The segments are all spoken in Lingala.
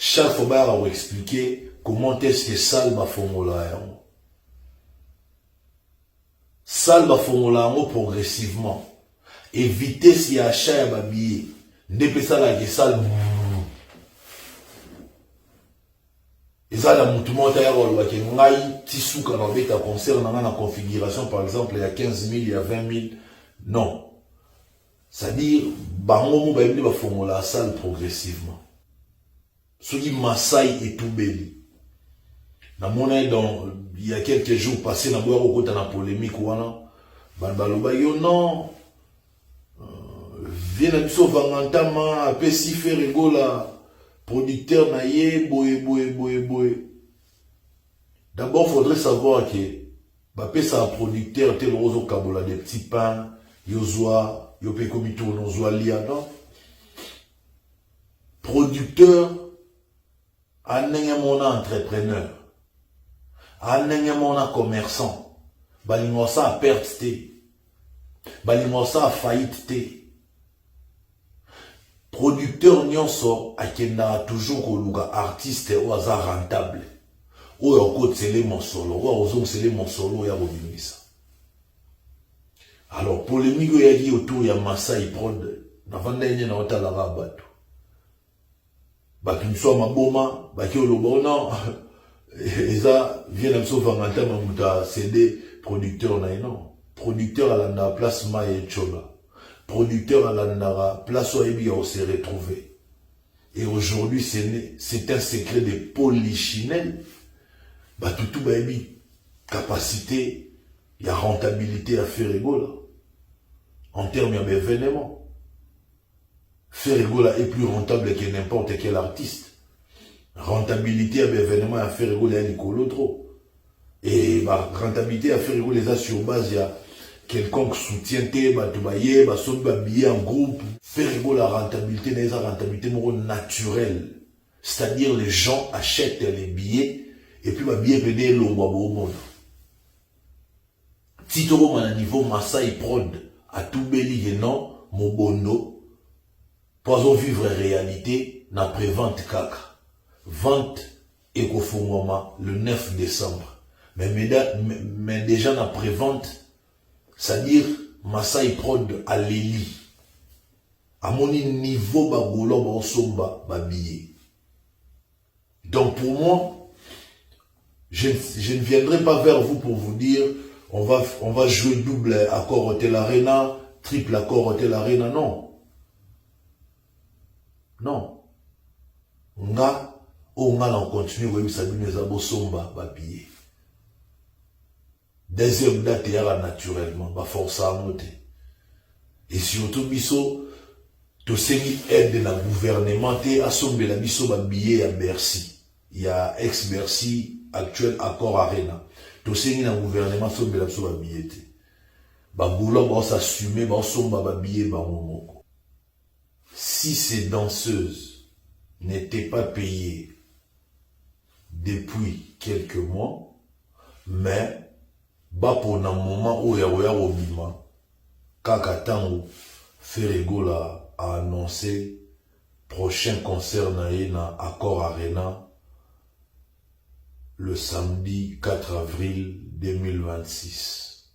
Chaque fois, on va expliquer comment est-ce que ça va formuler. Ça va formuler progressivement. Éviter si achat ya billet. N'est ça la salle. Et ça, la mouvement est là, tissu quand on fait un concert, on a une configuration, par exemple, il y a 15 000, il y a 20 000. Non. C'est-à-dire, on va formuler la salle progressivement. Ce qui Maasai et tout belli. Il y a quelques jours passés, on a eu une polémique. Non. Viens à biso vangantama, après si fait rigola. Producteur na ye, boye. D'abord, il faudrait savoir que Bapé c'est un producteur tel Roso Kabola des petits pains, Yozua, Yopé Komito, Nozua Lia, non? Producteur, mon entrepreneur, mon commerçant, Balimosa a perte, Balimosa a faillite. Producteur nyonso akenda toujours koluka artiste au hasard rentable. Ou yoko tsele mon solo, ou ozong tsele mon solo ya bobimisa. Alors polémique ya dit autour ya Maasai Prod, na vanda yenye na otala ga batu. Batu mso maboma, baki olobo non. Eza vient na mso vanganta mamuta CD producteur na non. Producteur à la place Maye Chola. Producteur à la place où il s'est retrouvé. Et aujourd'hui, c'est un secret de polichinelle. Bah, tout capacité, il y a rentabilité à faire rigolo. En termes d'événements. Faire rigolo est plus rentable que n'importe quel artiste. Rentabilité à l'événement à faire rigolo, il y a trop. Et bah, rentabilité à faire rigolo, les a sur base, il y a quelconque soutien billet en groupe, faire la rentabilité, la rentabilité naturelle. C'est-à-dire les gens achètent les billets et puis billet pédé l'ongwa au monde. Tito à niveau Maasai Prod à tout belli non mobondo pour vivre réalité na prévente kaka. Vente Ekofongoma le 9 décembre. Mais déjà na prévente. C'est-à-dire, Maasai Prod à l'Eli. À mon niveau, bagolo, somba, babillet. Donc pour moi, je ne viendrai pas vers vous pour vous dire, on va jouer double accord Hotel Arena, triple accord Hotel Arena, non. Non. On continue, oui, ça nous a somba, babillet. Deuxième date, il y a naturellement, force à monter. Et surtout, biso, to seni aide na gouvernement, à sommer la biso, billet à Bercy. Il y a ex-Bercy, actuel accord Arena. To seni na gouvernement, sommer la biso, billet. Boulot, s'assumer, somba, billet, momoko. Si ces danseuses n'étaient pas payées depuis quelques mois, mais pour un moment où il y a Obima, Kakatango, Ferregola a annoncé prochain concert na Accor Arena le samedi 4 avril 2026.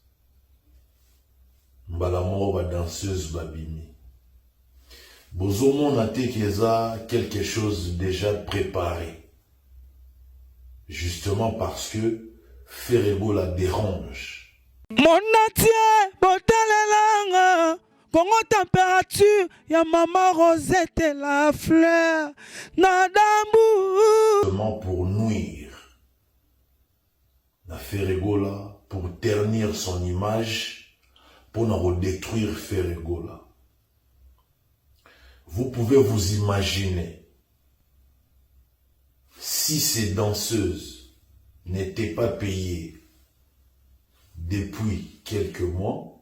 Mbalamoro ba danseuse babimi. Bozomo nate keza quelque chose déjà préparé. Justement parce que Ferrego la dérange. Mon natie, botalelanga, Congo température, ya maman Rosette et la fleur, nadambu. Seulement pour nuire. La Ferrego là, pour ternir son image, pour nous détruire Ferrego là. Vous pouvez vous imaginer, si ces danseuses n'étaient pas payées depuis quelques mois,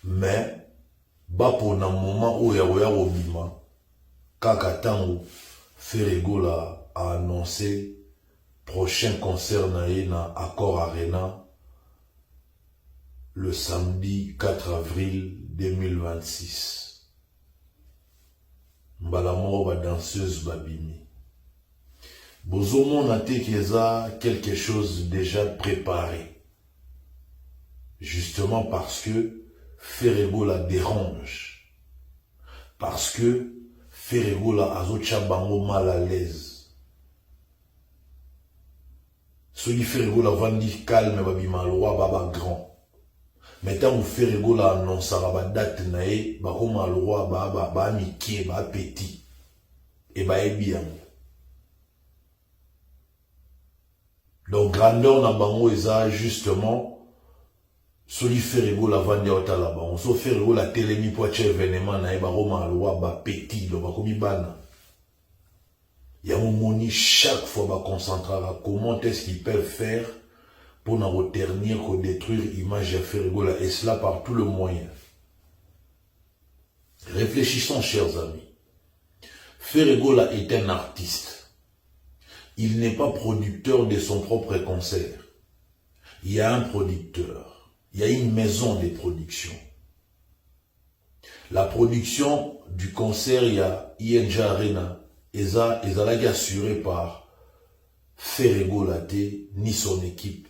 mais pour un moment où il y a Obima, Kakatango, Ferregola a annoncé prochain concert na Accor Arena le samedi 4 avril 2026. Mbalamoro ba danseuse babimi. Bozomon a quelque chose déjà préparé. Justement parce que Ferrego la dérange. Parce que Ferrego la azocha bango mal à l'aise. Celui Ferrego la vandi calme babi malwa baba grand. Maintenant où Ferrego la annonce à la date nae bako malwa baba miki ba petit et ba bien. Donc grandeur na bango eza justement celui Ferrego la vandi ota la bango. So Ferrego la télémi pour che événement nae bako malwa ba petit do bako mi bana. Il y a un moni chaque fois va concentrer à comment est-ce qu'ils peuvent faire pour n'en reternir qu'au détruire l'image de Ferrego là, et cela par tout le moyen. Réfléchissons, chers amis. Ferrego là est un artiste. Il n'est pas producteur de son propre concert. Il y a un producteur. Il y a une maison de production. La production du concert, il y a ING Arena. Eza assuré par Ferrego Laté ni son équipe.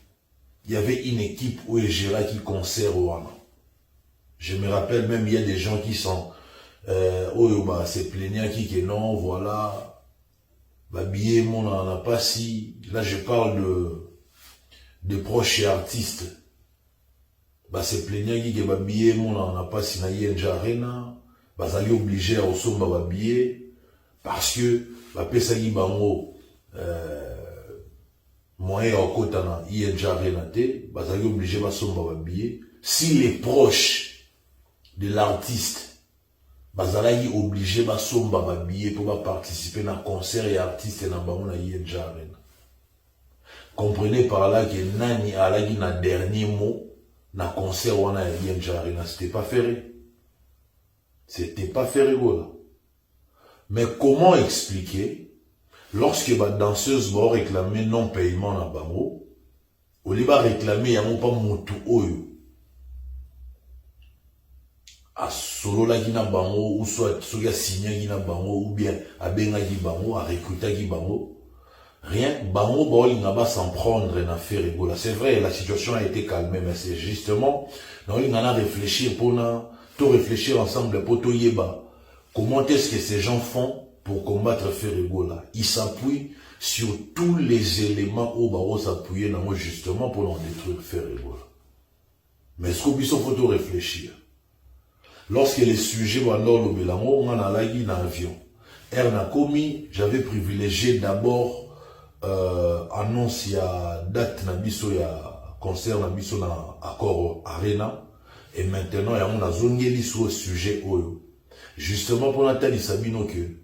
Il y avait une équipe où il gérait qui concert au Rana. Je me rappelle même, il y a des gens qui sont se plaignant qui que non, voilà, bah billet mon n'en a pas si. Là je parle de proches et artistes. Bah se plaignant qui que bah billet mon n'en a pas si na ING Arena. Bah ça lui obligé à osomba bah billet. Parce que la pesagi bango moyen au côté na ING Arena te, bazali obligé ba somba ba billet. Si les proches de l'artiste bazali obligé ba somba ba billet pour participer dans concert et artiste na bango na ING Arena. Comprenez par là que nani alagi na dernier mot na concert wana ya ING Arena, c'était pas Ferré. C'était pas Ferrego là. Mais comment expliquer lorsque les danseuses vont réclamer non-paiement dans bango, au lieu de réclamer yango pas mutu oyo a solo la gina bango ou soit soya signé gina bango ou bien a benga gi bango a recruter gi bango, rien bango ba linga ba s'en prendre na Ferrego là. C'est vrai, la situation a été calmée, mais c'est justement non linga na réfléchir pour na tout réfléchir ensemble pour to yeba. Comment est-ce que ces gens font pour combattre Ferrego là? Ils s'appuient sur tous les éléments où Baro s'appuyer dans justement pour en détruire Ferrego là. Mais est-ce qu'il faut réfléchir? Lorsque les sujets vont dans le Bélango, on a lagi dans l'avion. Ernakomi, j'avais privilégié d'abord annonce ya date na biso ya concert na biso na accord Arena, et maintenant il y a un zongeli sur le sujet oyo. Justement pour Nathalie Sabino que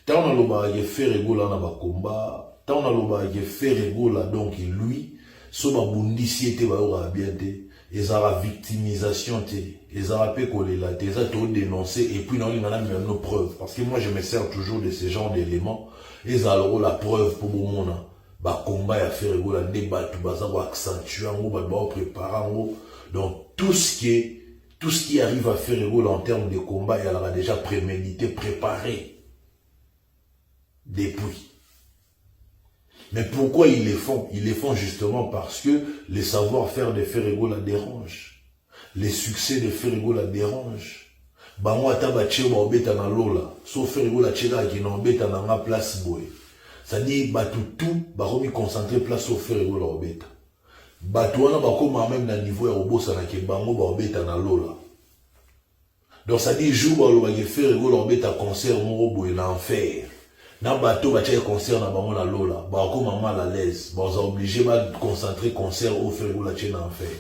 tant on a l'obagé Ferrego là na bakomba, tant on a l'obagé Ferrego là donc lui so ba bundisi était ba ora bien té, ezara victimisation té, ezara pe kolela té, ezara to dénoncer et puis non il en a même nos preuves parce que moi je me sers toujours de ce genre d'éléments, ezara la preuve pour mon monde ba combat ya Ferrego là débat tout baza ko accentuer ngo ba préparer ngo, donc tout ce qui arrive à Ferrego en termes de combat, il a déjà prémédité, préparé. Depuis. Mais pourquoi ils les font? Ils les font justement parce que les savoir-faire de Ferrego la dérangent. Les succès de Ferrego la dérangent. Bango atabache ba obeta na lola. Sauf Ferrego la chega qui na obeta na nga place boy. Ça dit tout ba remis concentrer place au Ferrego la obeta. Batouana bakoma même na niveau ya obosa na ke bango ba obeta na lola. Donc ça dit jour ba lo ba Ferrego la obeta concert mo boy na enfer. Na bateau ba tchè concert na bango na lola, ba koma mal à l'aise, ba za obligé ba concentrer concert au Ferrego la tchè na enfer.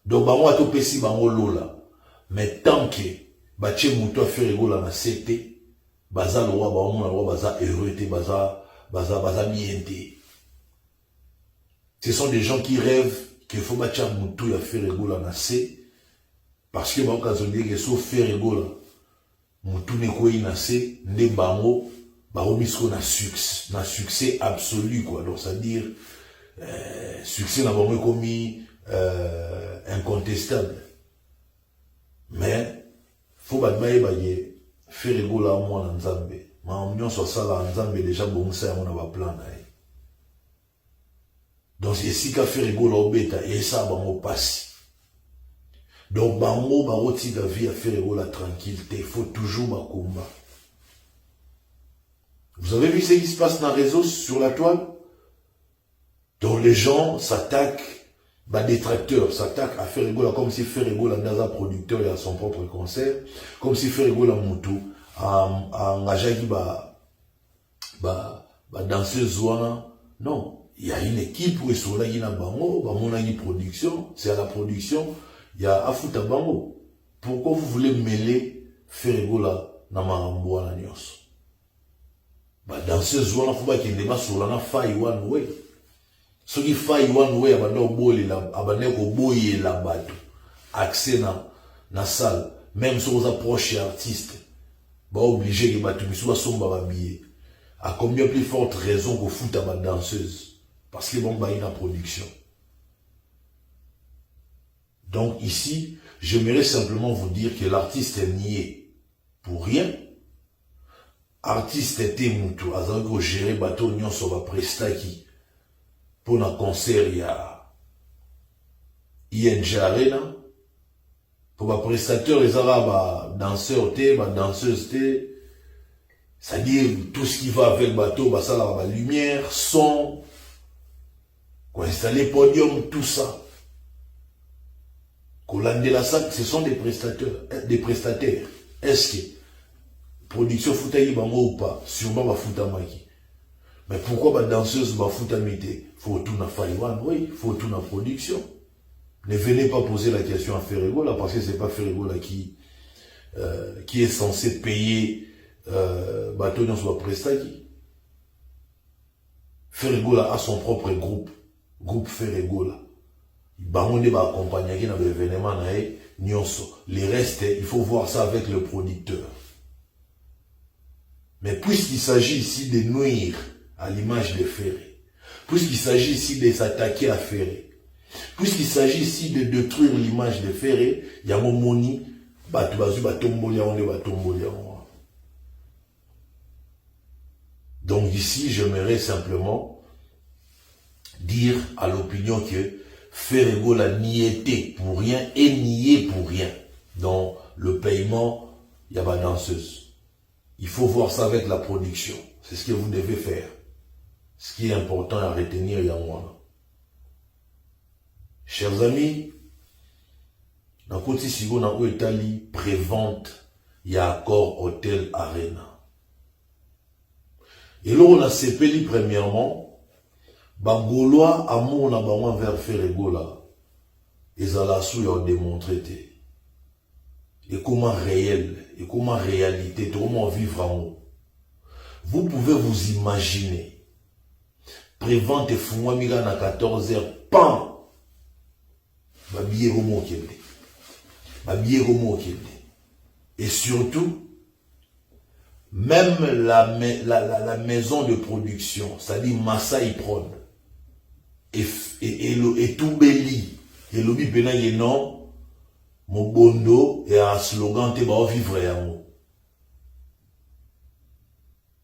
Donc bango ato pesi bango lola. Mais tant que ba tchè muto Ferrego la na CT, baza lo wa ba mo na wa baza heureux té baza bien té. Ce sont des gens qui rêvent qu'il faut battre Moutou à Ferrego là na C parce que ba okazo dire que sauf Ferrego là Moutou ne ko na C ne bango ba omisko na succès absolu quoi. Donc ça veut dire succès na bango komi incontestable. Mais faut ba maye ba ye Ferrego là moi na Nzambe. maman soit ça là ensemble déjà bon ça on a pas plan là. Donc c'est si qu'a fait rigolo au bêta et ça bango passe. Donc bango roti la vie à faire rigolo la tranquillité, faut toujours ma combat. Vous avez vu ce qui se passe dans les réseaux sur la toile? Donc les gens s'attaquent, détracteurs s'attaquent à faire rigolo comme si faire rigolo dans un producteur et à son propre concert, comme si faire rigolo à Moutou, à engager danseuse non. Il y a une équipe où sont là, il y a une production, c'est à la production, il y a Afuta Bango. Pourquoi vous voulez mêler Ferregola dans Maramboa la Nyos? Danseuse wana, faut pas qu'il y ait des sur la faille one way. Ce qui faille one way, abandon boye la bateau. Accès na salle, même si vous approchez artiste, obligé que bateau, mais soit sombre habillé. À combien plus forte raison qu'on fout à ma danseuse? Parce que bon, une production. Donc ici, j'aimerais simplement vous dire que l'artiste est nié pour rien. Artiste était Moutou, azango géré bateau nyon sur la prestaki. Pour un concert, il y a ING Arena. Pour un prestateur, les arabes, danseurs, danseuses, c'est-à-dire tout ce qui va avec bateau, ça la lumière, son, qu'on installer podium, tout ça. Qu'on lande la sac, ce sont des prestataires. Est-ce que production foutaï bango ou pas? Sûrement va foutamaki. Mais pourquoi ma danseuse va foutamité? Faut tout na faïwan, oui, faut tout na production. Ne venez pas poser la question à Ferregola parce que c'est pas Ferregola qui est censé payer bateau dans son prestaki. Ferregola a son propre groupe Ferregola. On va accompagner dans l'événement les restes, il faut voir ça avec le producteur. Mais puisqu'il s'agit ici de nuire à l'image de Ferré, puisqu'il s'agit ici de s'attaquer à Ferré, puisqu'il s'agit ici de détruire l'image de Ferré, il y a mon moni, donc ici, j'aimerais simplement dire à l'opinion que Ferregola n'y était pour rien et nié pour rien. Dans le paiement, il y a pas danseuse. Il faut voir ça avec la production. C'est ce que vous devez faire. Ce qui est important à retenir, il y a moi. Chers amis, dans Côte Sigo, dans Italie, prévente, il y a accord Hôtel Arena. Et là, on a CPLI premièrement, Gaulois, amour na bango vers Ferregola, et Zalassou y a démontré. Et comment réel, et comment réalité, comment vivre en haut. Vous pouvez vous imaginer, prévente Fouamiga na 14h, pan, babillé Romo Kende. Et surtout, même la maison de production, c'est-à-dire Masai Prod, et Toubeli, et Lobi Pena Yenon, Mobondo, et un slogan, te va vivre à moi.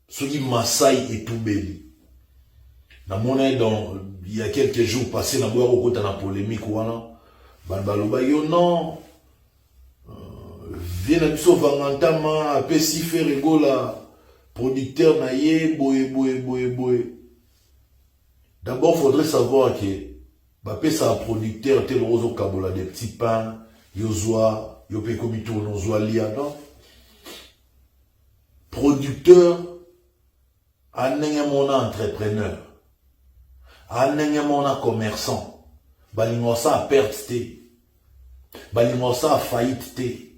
Ce qui Masai et Toubeli. Il y a quelques jours passés, dans la polémique, non, viens à sauver Vangantama, après si Ferregola, producteur naïe, boé. D'abord, il faudrait savoir que ça un producteur tel Roso Kabola, des petits pains, Yozua, Yopé Komito, Nozua Lia, non? Producteur, un entrepreneur, un commerçant, balimosa a perte, balimosa a faillite.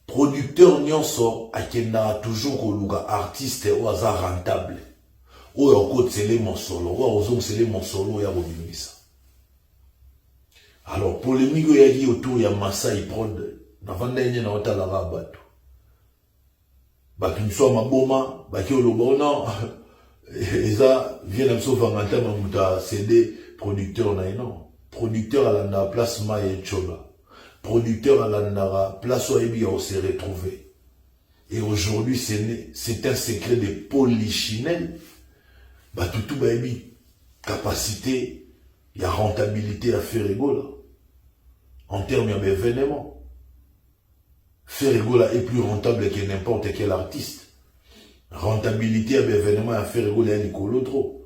Producteur nyonso akenda toujours koluga artiste ou hasard rentable. Ou yoko tsele mon solo, ou ozong tsele mon solo ya bobimisa. Alors polémique yaki autour ya Masai Prod, na vanda yenye na otala bato. Batu nso maboma, baki oloba non. Eza vient abso vanganta mamuta CD producteur na non. Producteur à la place Maye Chola. Producteur à la place où il se retrouver. Et aujourd'hui, c'est un secret de polichinelle. Bah, tout baby, capacité, il y a rentabilité à Ferrego là. En termes d'événements. Ferrego là est plus rentable que n'importe quel artiste. Rentabilité à l'événement à Ferrego là, Nicolo trop.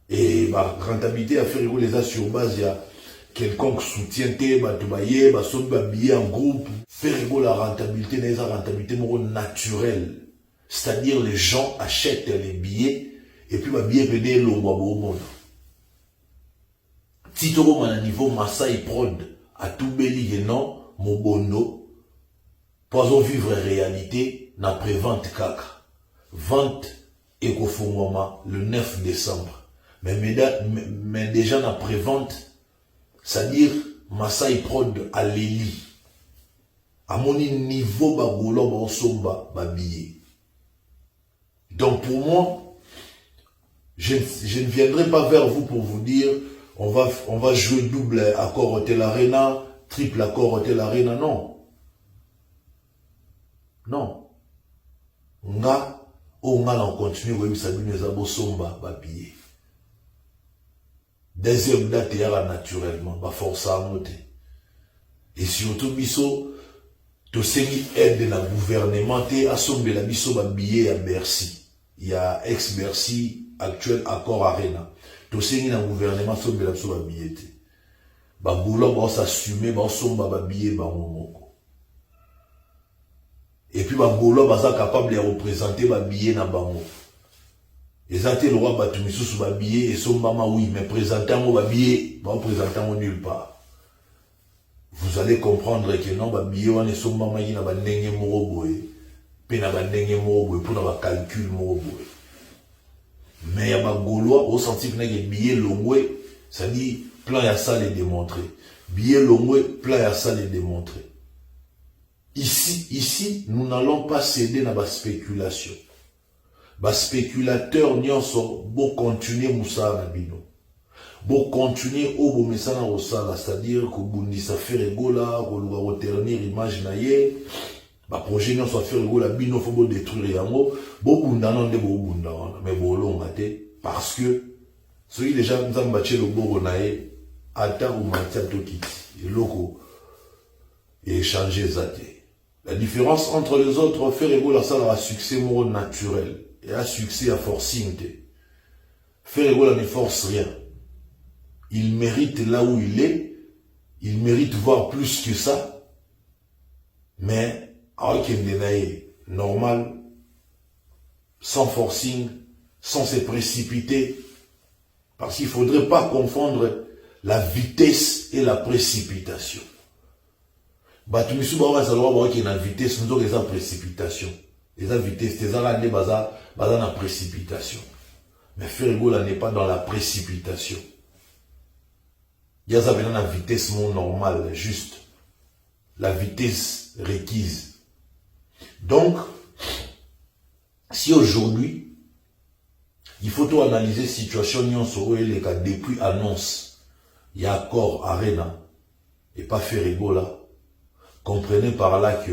Et bah, rentabilité à Ferrego les a sur base, il y a quelconque soutien, billet en groupe. Ferrego la rentabilité, n'est pas rentabilité naturelle. C'est-à-dire les gens achètent les billets et puis les billets peuvent l'eau au monde. Titoro à niveau Masai Prod à tout beli et non, Mobondo, poison vivre réalité, na prévente kaka. Vente et le 9 décembre. Mais déjà na prévente, c'est-à-dire Masai Prod à l'Eli. À mon niveau, bagolo basomba babillet. Donc pour moi, je ne viendrai pas vers vous pour vous dire on va jouer double accord Hotel Arena, triple accord Hotel Arena, non. Non. On continue, oui, ça nous a bosomba babillet. Deuxième date, il y a naturellement, force à monter. Et surtout, biso, to semi aide la gouvernement, à somber la biso, billet à Bercy. Il y a ex-Bercy, actuel accord Arena. To semi la gouvernement, somber la biso, billet. Boulot, va s'assumer, somba, billet, momoko. Et puis, boulot, va capable de représenter, billet, na bango. Les athées, le roi Batumisu sous babillet et son maman, oui, mais présentant mon babillet, pas présentant nulle part. Vous allez comprendre que non, babillet, on est son maman, il n'a pas n'engé moroboé, puis n'a pas n'engé moroboé, pour n'a pas calcul moroboé. Mais il y a pas gaulois, au senti que n'a pas billet longoué, ça dit, plan à ça les démontrer. Billet longoué, plan à ça les démontrer. Ici, nous n'allons pas céder dans la spéculation. Bas spéculateur nyonso bo continuer musala bino bo continuer au bo mesana rosala, c'est-à-dire que bundisa Ferrego là ko luga reternir image na ye ba projet nyonso Ferrego la bino faut bo détruire yango bo bunda non de bo bunda mais bo longa te parce que ceux déjà nzamba tshelo bo na ye ata ou matia tokiti loko et échanger zate. La différence entre les autres, Ferrego la salle a succès moro naturel et à succès à forcing. Ferrego ne force rien. Il mérite là où il est. Il mérite voir plus que ça. Mais, normal, sans forcing, sans se précipiter. Parce qu'il ne faudrait pas confondre la vitesse et la précipitation. Batumisu bawa salwa bawa qui na vitesse, nous avons des précipitations. Les vitesse, les arrêts baza na précipitation. Mais Ferrego là n'est pas dans la précipitation. Il y a ça dans la vitesse normale, juste. La vitesse requise. Donc, si aujourd'hui, il faut tout analyser la situation depuis annonce, il y a accord Arena et pas Ferrego là. Comprenez par là que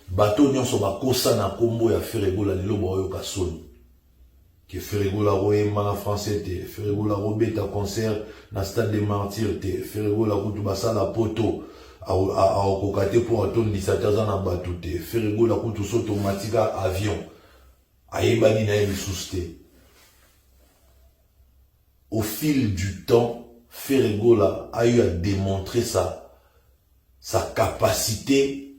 bateau nyonso bakosa na kombo ya Ferrego la lelo boyo kasoni que Ferrego la royema na français te Ferrego la robeta concert na stade des martyrs te Ferrego la kutu basala poto a okokate pour atone 17 ans na bateau te Ferrego la kutu automatique avion ayebani na elisuste. Au fil du temps, Ferrego la a eu à démontrer sa capacité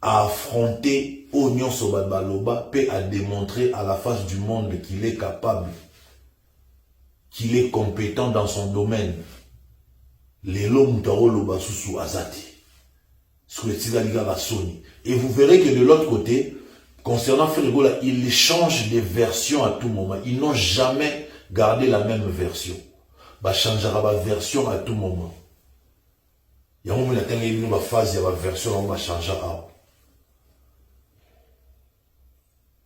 à affronter Oignon Sobabaloba, peut à démontrer à la face du monde qu'il est capable, qu'il est compétent dans son domaine. Lelo Moutaro Loba Susu Azati. Et vous verrez que de l'autre côté, concernant Ferrego, il change de version à tout moment. Ils n'ont jamais gardé la même version. Bah changera la version à tout moment. Il y a un moment où il y a une phase, il y a une version, on va changer.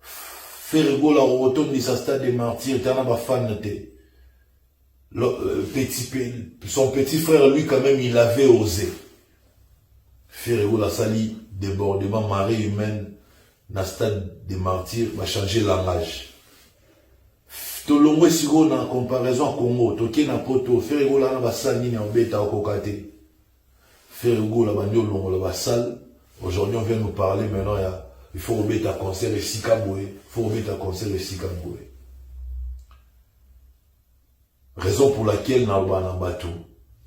Ferrego la retourne de sa stade des martyrs, il y a un fan. Son petit frère, lui, quand même, il avait osé. Ferrego la sali, débordement, marée humaine, na stade des martyrs va changer langage. Tolongwe siko na comparaison Congo, toke na poto, faire gola na basal nini en beta au kokate. Faire gola bandio longo la basal. Aujourd'hui on vient nous parler maintenant il faut remettre à concert et Sikaboué, il faut remettre à concert et Sikaboué. Raison pour laquelle na bana bato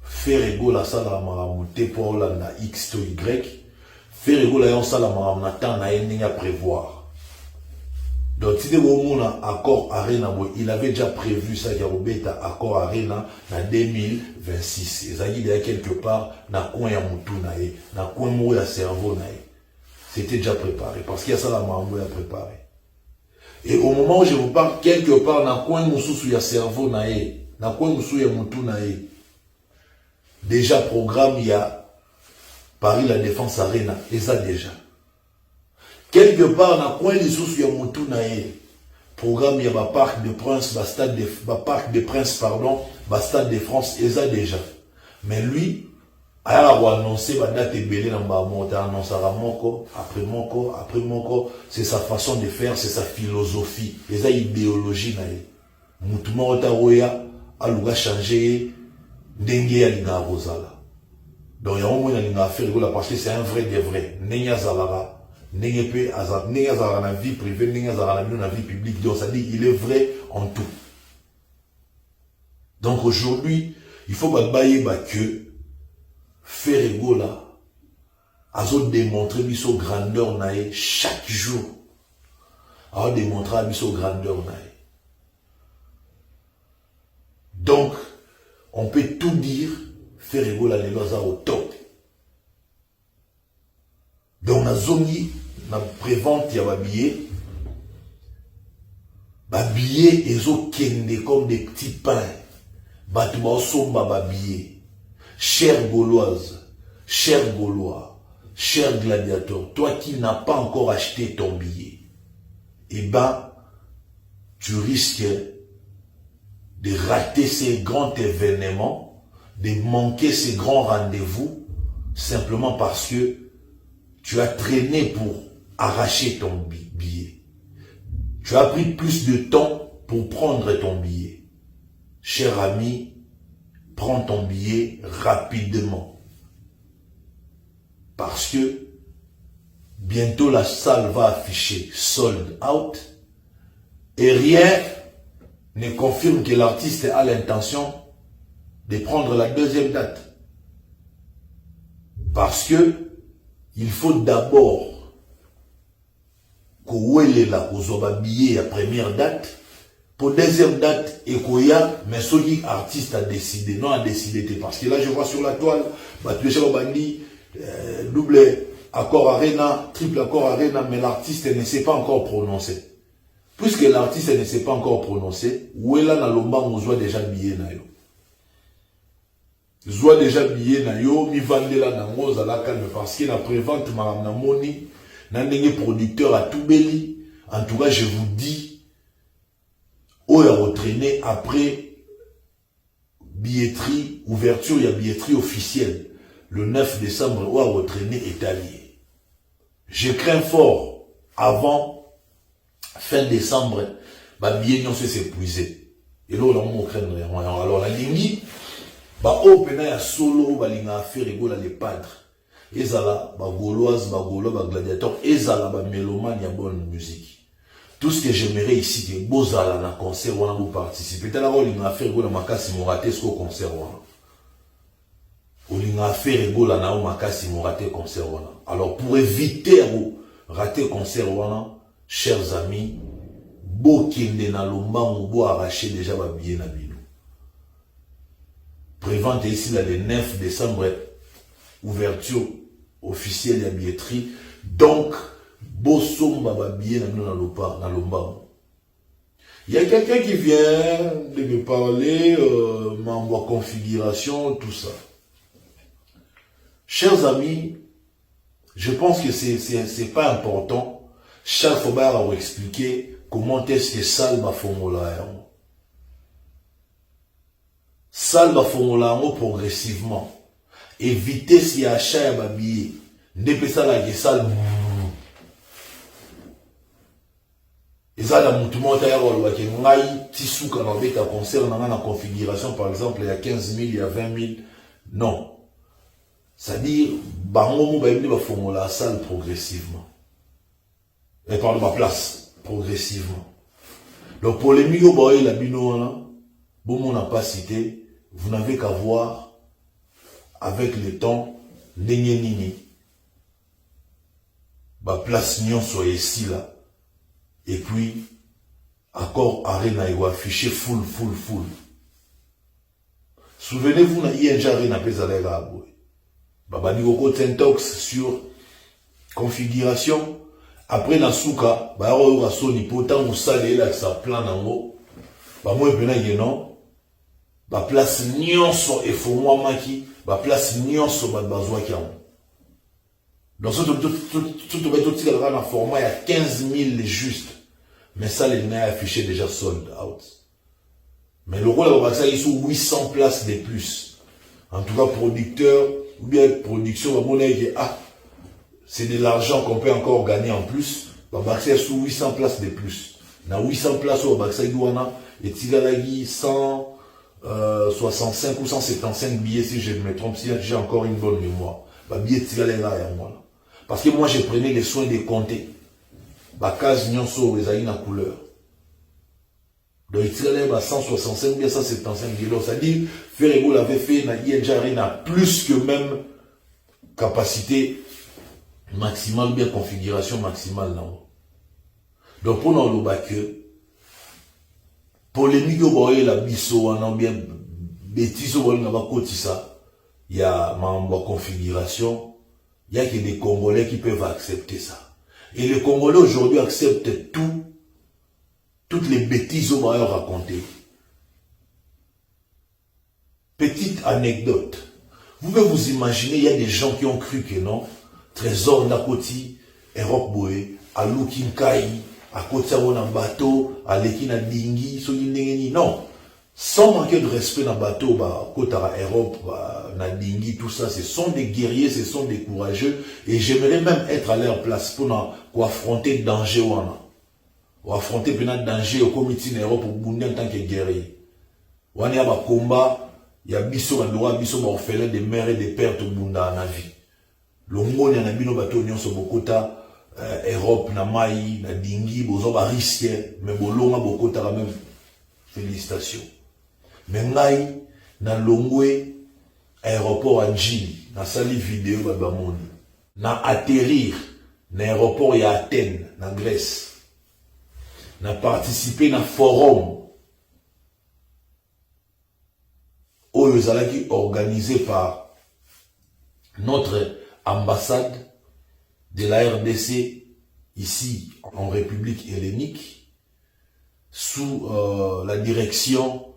faire gola sala maramuté pour la na X to Y, faire gola yon sala maramuna temps na ending à prévoir. Donc, si vous avez un accord Arena, il avait déjà prévu ça, il y a un accord Arena en 2026. Il y a quelque part, dans le coin de mon cerveau. C'était déjà préparé, parce qu'il y a ça, la mambo à préparer. Et au moment où je vous parle, quelque part, dans le coin de mon cerveau, dans le coin de mon déjà programme, il y a Paris La Défense Arena, et ça déjà. Quelque part, dans le coin des sous, il y a mon programme, il y a Parc de Prince, Parc de Prince, pardon, Stade de France, et ça déjà. Mais lui, il a annoncé la date belée dans le monde, il a annoncé après mon c'est sa façon de faire, c'est sa philosophie, et ça idéologie. Moutouma Otaroya, a l'ouga changé, dengue ya linga rosala. Donc il y a un moment où faire parce que c'est un vrai de vrai. Nenya Zalara. N'est pas la vie privée, n'est pas la vie publique. Donc, ça dit, il est vrai en tout. Donc, aujourd'hui, il faut que faire égola, à démontrer biso grandeur nae chaque jour. À démontrer biso grandeur nae. Donc, on peut tout dire, faire égola les lois au top. Donc, na zone, na prévente ya babillé ezo kende comme des petits pains. Batuma somba babillé. Chère Gauloise, cher Gaulois, cher gladiateur, toi qui n'as pas encore acheté ton billet, eh ben, tu risques de rater ces grands événements, de manquer ces grands rendez-vous, simplement parce que tu as traîné pour arracher ton billet. Tu as pris plus de temps pour prendre ton billet. Cher ami, prends ton billet rapidement. Parce que bientôt la salle va afficher sold out et rien ne confirme que l'artiste a l'intention de prendre la deuxième date. Parce que il faut d'abord que la billet à première date, pour deuxième date, et mais celui artiste a décidé, non a décidé, parce que là je vois sur la toile, double accord Arena, triple accord Arena, mais l'artiste ne s'est pas encore prononcé. Puisque l'artiste ne s'est pas encore prononcé, où est là dans l'omba, on voit déjà billet na yo. Zoa déjà billet na yo, mi vande la nango, la calme, parce que la prévente madame na moni, n'andenge producteur à tout belli. En tout cas, je vous dis, où est retraîné après billetterie, ouverture, il y a billetterie officielle. Le 9 décembre, où est retraîné est allié. Je crains fort, avant fin décembre, ma billet non se s'épuiser. Et là, on craint rien. Alors, la ligne, il y a solo, il y a affaire, les padres. Ezala, Gauloise, Gaulois, gladiateur, Ezala, mélomane, il y a bonne musique. Tout ce que j'aimerais ici, c'est que Bozala, dans le concert, on vous participer. Peut-être qu'il y a affaire, il y a makasi, il raté ce concert. Il y a affaire, il y a makasi, il raté concert. Alors, pour éviter de rater concert, chers amis, Bokende na lomba, on doit arracher déjà ma billet na bino. Prévente ici, là, le 9 décembre, ouverture officielle de la billetterie. Donc, Bosso m'a billet dans l'omba. Il y a quelqu'un qui vient de me parler, ma configuration, tout ça. Chers amis, je pense que c'est pas important. Chaque fois, on va vous expliquer comment est-ce que salle va formuler. Salle va formuler progressivement. Évitez si achat ya billet. N'est pas ça la salle. ça la mouvement d'ailleurs qui ngai tisuka na beta concert na na configuration par exemple il y a 15 000 il y a 20 000 non c'est-à-dire bango mo ba yebni ba fongola la salle progressivement et par ma place progressivement donc pour les milieux boy la bino là bon on n'a pas cité vous n'avez qu'à voir avec le temps ndenge nini ba place nyonso ici là et puis accord arena il affiché full. Souvenez-vous na ING arena pezala gabo. Baba ni ko tentox sur configuration après na suka ba ro ka soni potan ou salé là ça plan nango. Ba mo pena yeno ba place nyonso e fo moi maki ba place nyonso ba bazwa ki am. Donc tout va tout là dans format il y a 15 000 juste. Mais ça, les n'a affiché déjà sold out. Mais le rôle de ça, ils sont 800 places de plus. En tout cas, producteur, ou bien production, c'est de l'argent qu'on peut encore gagner en plus. Babaxé sous 800 places de plus. Dans 800 places, au Babaxé douana, et Tigalagi 165 ou 175 billets, si je me trompe, si j'ai encore une bonne mémoire. Billet Tigalega, parce que moi, je prenais les soins de compter. Bakaz nyonso ezali na couleur. Donc il tire à 165 ou 175 kilos. C'est-à-dire, Ferrego l'avait fait na ING Arena plus que même capacité maximale ou bien configuration maximale là. Donc pour nous le polémique au boye la biso en bien bêtise au boye na ba kotisa. Il y a ma configuration, il y a que des Congolais qui peuvent accepter ça. Et les Congolais aujourd'hui acceptent toutes les bêtises au moyen racontées. Petite anecdote. Vous pouvez vous imaginer, il y a des gens qui ont cru que non, Trésor Nakoti, Europe Boé, à Lukinkai, à Kotsawon en bateau, à Lekina Dingi, Soyindengeni. Non. Sans manquer de respect dans le bateau, Kotara Europe, Nadingi, tout ça, ce sont des guerriers, ce sont des courageux. Et j'aimerais même être à leur place pour affronter danger. Ou affronter le danger au comité d'Europe pour Bundi en tant que guerrier. Ou il y a un combat, il y a biso droit, biso orphelin des mères et des pères tout Bunda en vie. Le monde y a un bino bateau nyon so bokota Europe na mai na dingi bozo ba risque mais bolonga bokota quand même félicitations. Mais ngai na longwe aéroport à Njili na sali vidéo ba monde na atterrir na aéroport ya Athènes na Grèce na participer na forum qui organisé par notre ambassade de la RDC ici en République hellénique sous la direction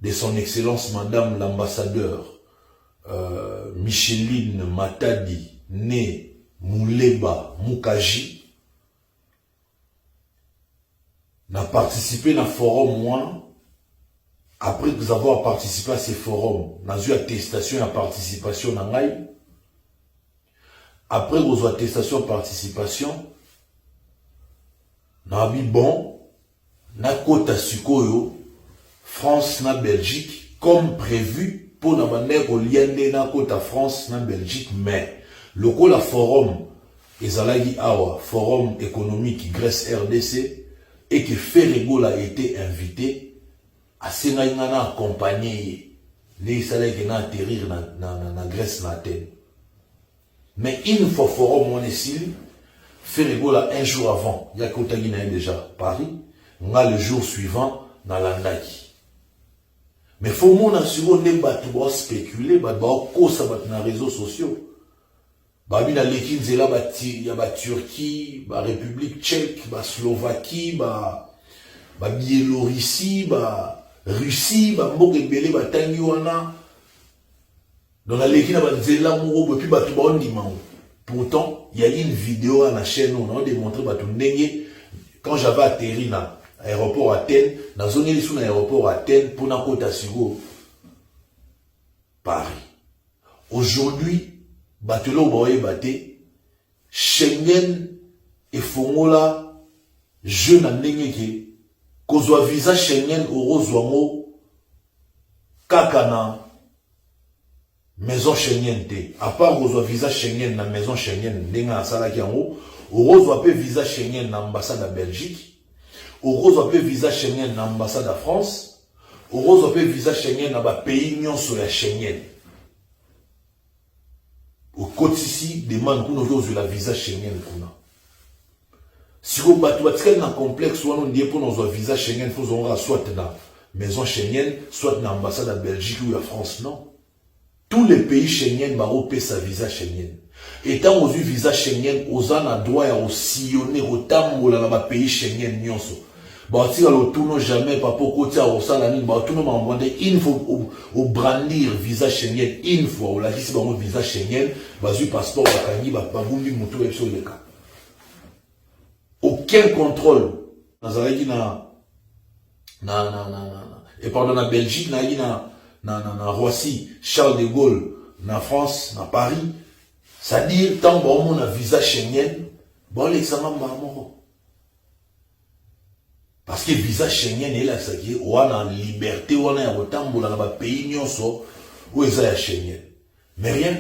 de son excellence madame l'ambassadeur Micheline Matadi née Mouleba Mukaji n'a participé à forum moi. Après avoir participé à ces forums, nous avons eu attestation et participation dans l'AI. Après vos attestations et participation, nous avons dit bon, nous avons Sukoyo, France, na Belgique, comme prévu pour nous avoir lié na côté France, na Belgique, mais le forum, forum économique Grèce RDC, et que Ferrego a été invité. Assez n'a accompagné les salaires qui n'ont atterrir na Grèce na Athènes. Mais une fois forum mon ici, Ferrego là un jour avant, il y a Kotagina déjà Paris, on a le jour suivant dans l'Andaki. Mais faut mon assurer ne pas tout spéculer, bah cause ça dans les réseaux sociaux. Bah bien l'équipe c'est là il y a Turquie, République Tchèque, Slovaquie, Biélorussie, Russie, mboka ebele batangi wana dans la l'équipe na nzela moko puis batu ba ondima. Pourtant, il y a une vidéo à la chaîne où on a démontré batu ndenge quand j'avais atterri na aéroport Athènes, na zone li sous na aéroport Athènes pour na kota siko Paris. Aujourd'hui, batu lo boye baté Schengen et fongola je na ndenge kozwa visa Schengen orozwango kaka na maison Schengen te. À part kozwa visa Schengen na maison Schengen ndenge asalaki yango, orozwa pe visa Schengen na ambassade ya Belgique, orozwa pe visa Schengen na ambassade ya France, orozwa pe visa Schengen na ba pays nyonso ya Schengen. Okotisi demande kuna ozwa la visa Schengen kuna. Siko bato batikali na complexe wana ndiye po nozwa visa Schengen faut zonga soit na maison Schengen, soit na ambassade ya Belgique ou ya France, non. Tous les pays Schengen barope sa visa Schengen. Étant aux visa Schengen, aux en a droit à sillonner autant dans la pays Schengen nyonso. Bah si alors tout non jamais pas pour côté à osalani, bah tout non m'a demandé une fois au brandir visa Schengen, une fois au la liste bah visa Schengen, bah du passeport bah kani bah bumbi mutu et sur le cas. Aucun contrôle. Nazaraki na et pendant la Belgique na Roissy, Charles de Gaulle, na France, na Paris, c'est-à-dire tant bon a visa Schengen, bon l'examen marmoro. Parce que visa Schengen est là, c'est que on a liberté, on a autant dans le pays nyonso où est ça Schengen. Mais rien,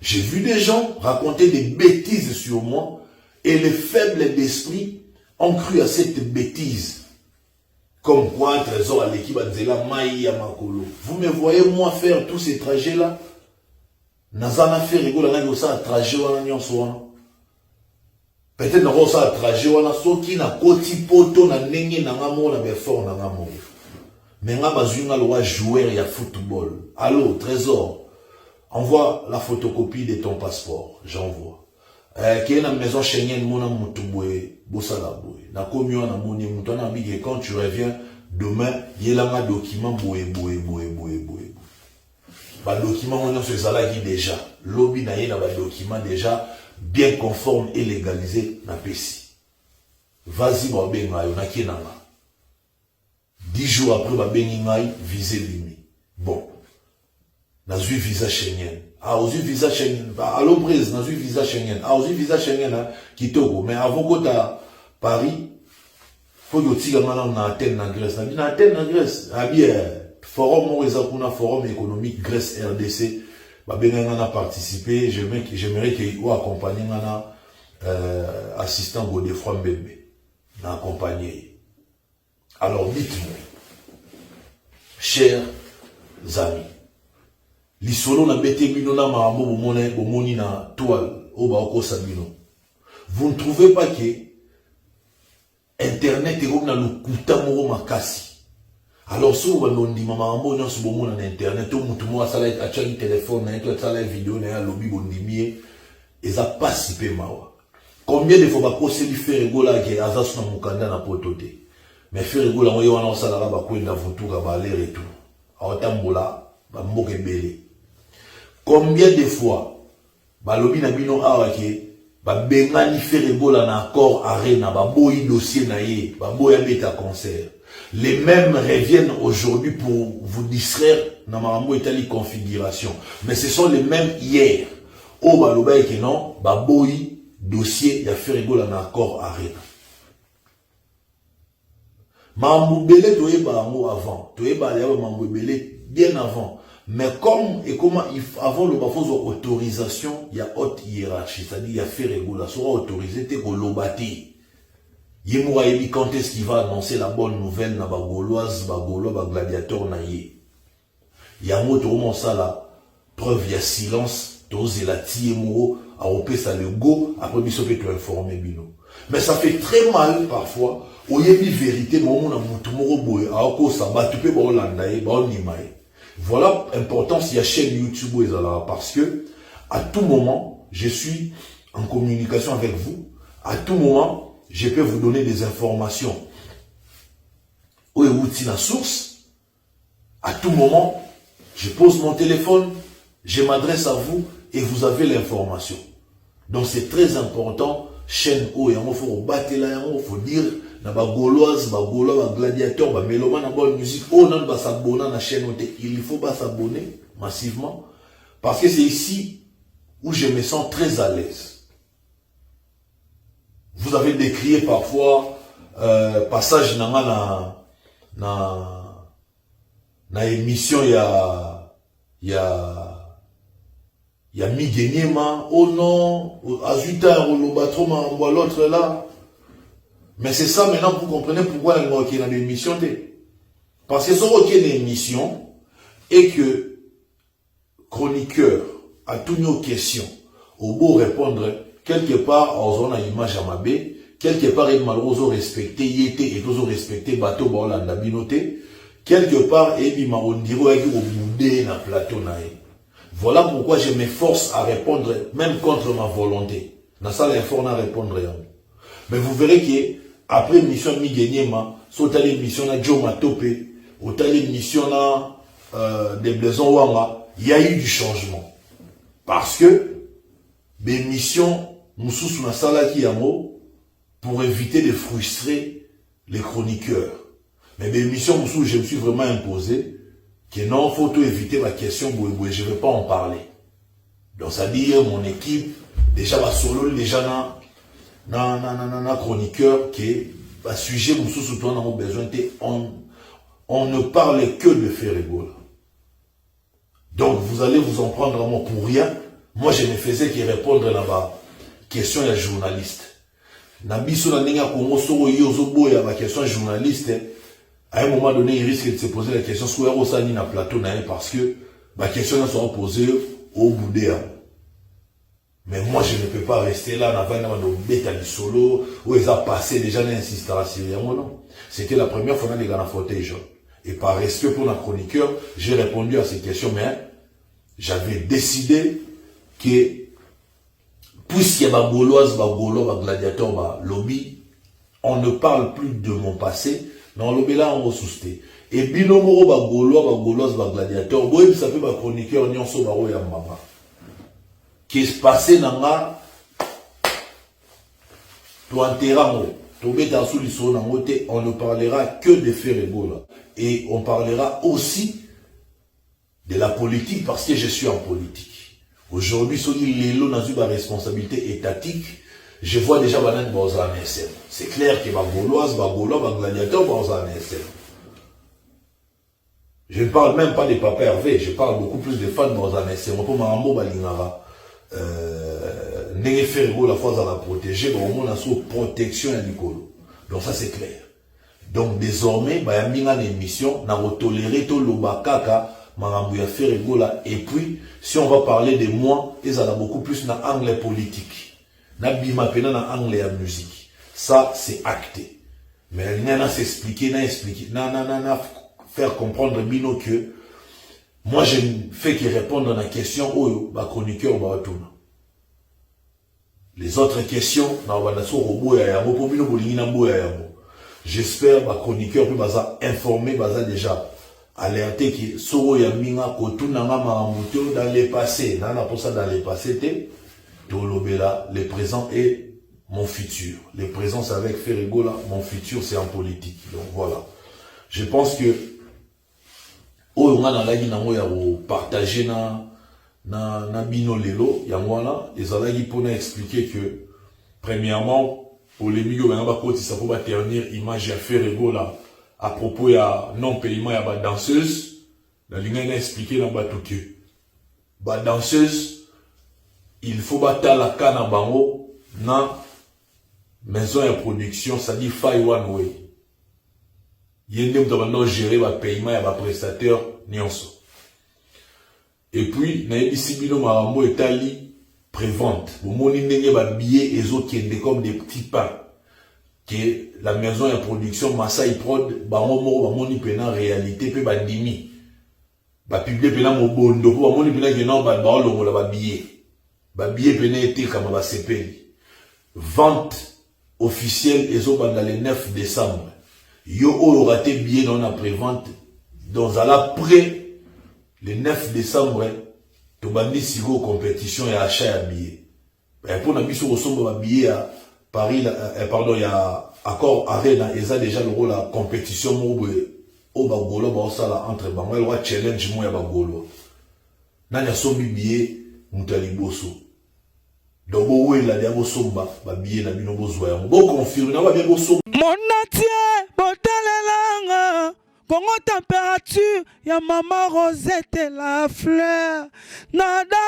j'ai vu des gens raconter des bêtises sur moi et les faibles d'esprit ont cru à cette bêtise. Comme quoi, trésor à l'équipe Anzela Maï Makolo. Vous me voyez moi faire tous ces trajets-là? Nazana fait rigoler à un trajet ou un nyonso. Peut-être que ça trajet ou un soki na koti poto na nenge na ngamo na befort na ngamo. Mais nga bazunga loi joueur ya football. Allô, trésor. Envoie la photocopie de ton passeport. J'envoie. Qui est dans la maison Schengen, mon moutouboé, bossala boé. Na commun na moni moutona big quand tu reviens demain, il y a un document boé. Ba document on se zalaki déjà. Lobby na yé na ba document déjà bien conforme et légalisé na pesi. Vas-y ba benga yo na kinanga. 10 jours après ba bengi ngai visé limi. Bon. Na zui visa Schengen. Ah, aux visa Schengen. À l'oprise, na zui visa Schengen. Ah, aux visa Schengen kitoko. Mais avant que à Paris, faut que tu na Athènes na Grèce. Na Athènes na Grèce. Ah bien, forum Morizakuna, forum économique Grèce RDC. Bah ben a participé. J'aimerais qu'il ou accompagner ngana assistant Godefroy Mbembe. Na accompagné. Alors dites-moi, chers amis. L'isolo na bete bino na maambo bomoni na toile oba okosa bino. Vous ne trouvez pas que internet est comme na lukuta moro makasi. Alors si vous avez dit maambo nyonso bomona na internet to mutu mo asala achaki téléphone na to asala vidéo na lobby bondimie eza pasi pe mawa. Combien de fois ba koseli faire gola ke azasu na mukanda na potote. Mais faire gola mo yona osala ba kwenda vutuka ba aller et tout. Aotambola ba mboke belé. Combien de fois, balobi na bino awake, ba bengani faire bola na accord arena, ba boyi dossier na ye, ba boya beta concert. Les mêmes reviennent aujourd'hui pour vous distraire na marambo etali configuration. Mais ce sont les mêmes hier. O baloba ke non, ba boyi dossier ya faire bola na accord arena. Mambo belé toyeba ngo avant, toyeba ya mambo belé bien avant. Mais comme et comment avant le bafos autorisation, il y a haute hiérarchie, c'est-à-dire il y a fait régulation, soit autorisé, t'es golobati. Yemou aïbi quand est-ce qu'il va annoncer la bonne nouvelle na ba gauloise, ba gaulois, ba gladiateur na yé. Yango to ça la preuve il y a silence, to la tiemou a opé ça le go après biso peut te informer bino. Mais ça fait très mal parfois, au yebi vérité mon na mutu moro boy a ko ça ba tu peux ba olanda e ba onimae. Voilà l'importance de la chaîne YouTube parce que à tout moment, je suis en communication avec vous. À tout moment, je peux vous donner des informations. Où est la source? À tout moment, je pose mon téléphone, je m'adresse à vous et vous avez l'information. Donc c'est très important. Chaîne où il faut battre là, il faut dire na ba gauloise, ba gaulois, ba gladiateur, ba mélomane, na bonne musique. Oh non, ba s'abonner à la chaîne. Il faut pas s'abonner massivement parce que c'est ici où je me sens très à l'aise. Vous avez décrié parfois passage na émission ya Migenyema, oh non, Azuta, Olobatroma, on voit l'autre là. Mais c'est ça maintenant, vous comprenez pourquoi il y a une émission. Parce que ce qu'il y a une émission, et que chroniqueur a toutes nos questions, au beau répondre, quelque part, en une image à ma baie, quelque part, il m'a respecté, il était et toujours respecté, bateau, bon, là, n'a binoté, quelque part, il m'a dit, au boudé, dans le plateau, voilà pourquoi je m'efforce à répondre, même contre ma volonté. Dans ça, l'effort à répondre. Mais vous verrez que, après l'émission Migenyema, sur l'émission de Joe Matope, ou l'émission de Blaison Wanga, il y a eu du changement. Parce que, l'émission, nous sommes dans la salle qui pour éviter de frustrer les chroniqueurs. Mais l'émission, je me suis vraiment imposé, que non, il faut tout éviter la question, je ne vais pas en parler. Donc, ça dit, mon équipe, déjà, va solo, déjà, na chroniqueur, qui est, sujet, surtout, on a besoin, on ne parle que de Ferregola. Donc, vous allez vous en prendre à moi pour rien. Moi, je ne faisais que répondre là-bas. Question à journaliste. Nabiso na ninga Congo soro yozo boya ma question journaliste. À un moment donné, il risque de se poser la question sur Rosani na plateau parce que ma question sera posée au Boudéa. Mais moi, je ne peux pas rester là dans le bêta du solo où ils ont passé déjà l'insistance sur non. C'était la première fois que les gars ont fauteuil. Et par respect pour la chroniqueur, j'ai répondu à ces questions, mais j'avais décidé que puisqu'il y a des Gauloises, des gladiateurs, des lobby, on ne parle plus de mon passé. Dans le lobby là, on va souster. Et binomoro, des Gauloises, des gladiateurs, ça fait des chroniqueurs, n'y en sont pas mama. Qui se passait dans la on ne parlera que de Ferregola. Et on parlera aussi de la politique parce que je suis en politique. Aujourd'hui, si on a eu ma responsabilité étatique, je vois déjà Banan dans un SM. C'est clair que ma Gauloise, ma Gaulois, ma gladiateur dans un SM. Je ne parle même pas des papas Hervé, je parle beaucoup plus des fans dans un SM. On peut m'en balingara. N'est Ferregola la fois à la protéger, mais au moins on a sous protection à Nicolo. Donc ça c'est clair. Donc désormais, il y a une émission, on a toléré tout le bakaka. Et puis, si on va parler de moi, ils ont beaucoup plus dans l'anglais politique. Dans l'anglais à musique. Ça, c'est acté. Mais il y a s'expliquer, faire comprendre Bino que moi, je ne fais que répondre à la question où le chroniqueur va tout. Les autres questions, j'espère que le chroniqueur peut informer déjà. Alerter que Soro Yaminga Kotunanga Maramuto dans le passé, dans le passé, le présent et mon futur. Le présent c'est avec Ferregola, mon futur c'est en politique. Donc voilà. Je pense que on a partager na bino lelo yangwana les alagi pour expliquer que premièrement pour les milieux ça faut pas ternir image à Ferregola. À propos de non-paiement, il y a des danseuses. Dans l'ingénieur a expliqué dans le tout. Les danseuses, il faut battre la canne à bango dans la maison de production, ça dit Fai One Way. Il y a des gérer le paiement et les prestataires. Et puis, il y a des Sibino Marambo et Tali prévente. Vous avez des billets et autres qui sont comme des petits pains. Que la maison de production Masai Prod moni pena réalité pe bandimi ba publier pena mobondo po moni pena que non ba longola ba billet pena été comme ba sepeli vente officielle ezo banda le 9 décembre yo aura été billet dans la prévente dans à l'après le 9 décembre to bandi sigo compétition et achat à billets pour na biso resomba ba billet à Paris, pardon, il y a accord Arena, ils ont déjà le rôle la compétition au Bagolo, entre Bango, il y a challenge, moi, à Bagolo. N'a y a son billet, Moutali Bosso. Donc bowela dia bosomba ba billet na bino bozwa yango bo confirmer na ba bien bosomba. Monatie botalelanga Congo température ya mama Rosette la fleur. Nada